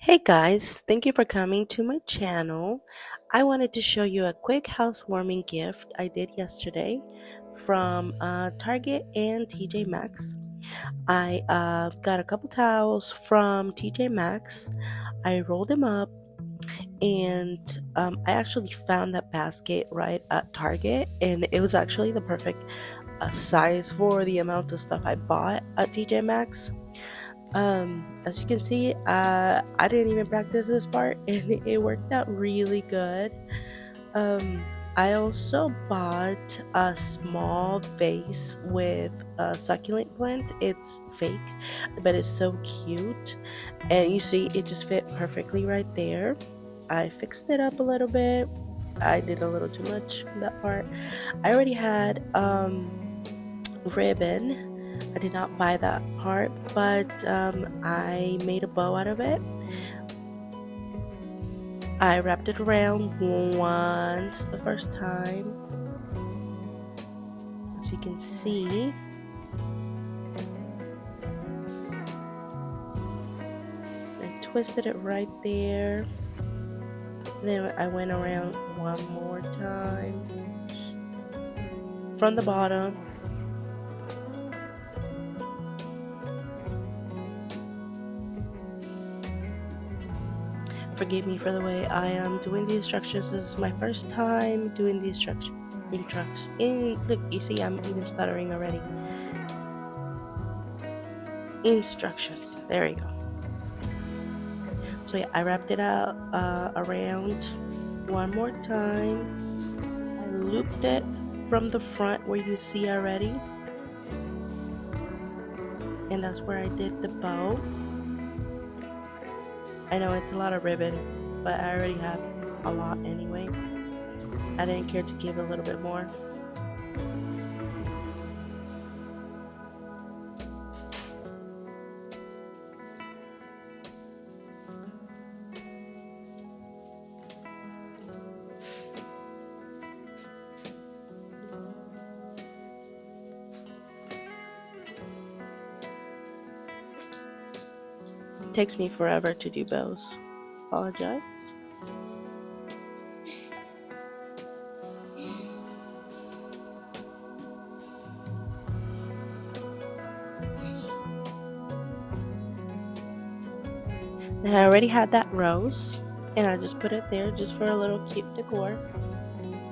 Hey guys, thank you for coming to my channel. I wanted to show you a quick housewarming gift I did yesterday from Target and TJ Maxx. I got a couple towels from TJ Maxx. I rolled them up and I actually found that basket right at Target, and it was actually the perfect size for the amount of stuff I bought at TJ Maxx. As you can see, I didn't even practice this part and it worked out really good. Um, I also bought a small vase with a succulent plant. It's fake, but it's so cute. And you see, it just fit perfectly right there. I fixed it up a little bit. I did a little too much in that part. I already had ribbon. I did not buy that part, but I made a bow out of it. I wrapped it around once the first time, as you can see. I twisted it right there. Then I went around one more time from the bottom. Forgive me for the way I am doing the instructions. This is my first time doing the instructions. Look, you see, I'm even stuttering already. Instructions. There you go. So yeah, I wrapped it out around one more time. I looped it from the front where you see already, and that's where I did the bow. I know it's a lot of ribbon, but I already have a lot anyway. I didn't care to give a little bit more. It takes me forever to do bows. Apologize. And I already had that rose, and I just put it there just for a little cute decor,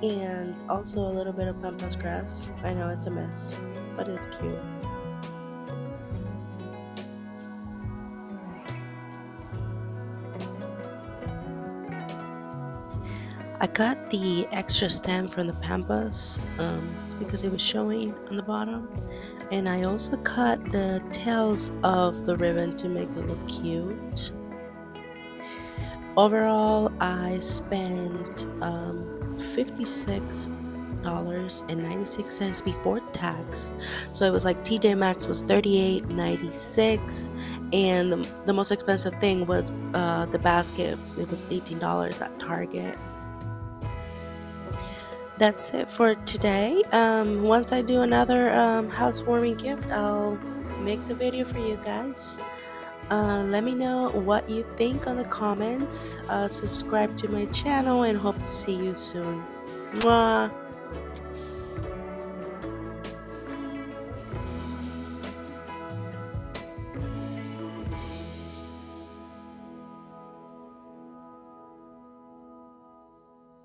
and also a little bit of pampas grass. I know it's a mess, but it's cute. I got the extra stem from the pampas because it was showing on the bottom, and I also cut the tails of the ribbon to make it look cute. Overall, I spent $56.96 before tax. So it was like TJ Maxx was $38.96, and the most expensive thing was the basket. It was $18 at Target. That's it for today. Once I do another housewarming gift, I'll make the video for you guys. Let me know what you think on the comments. Subscribe to my channel and hope to see you soon. Mwah!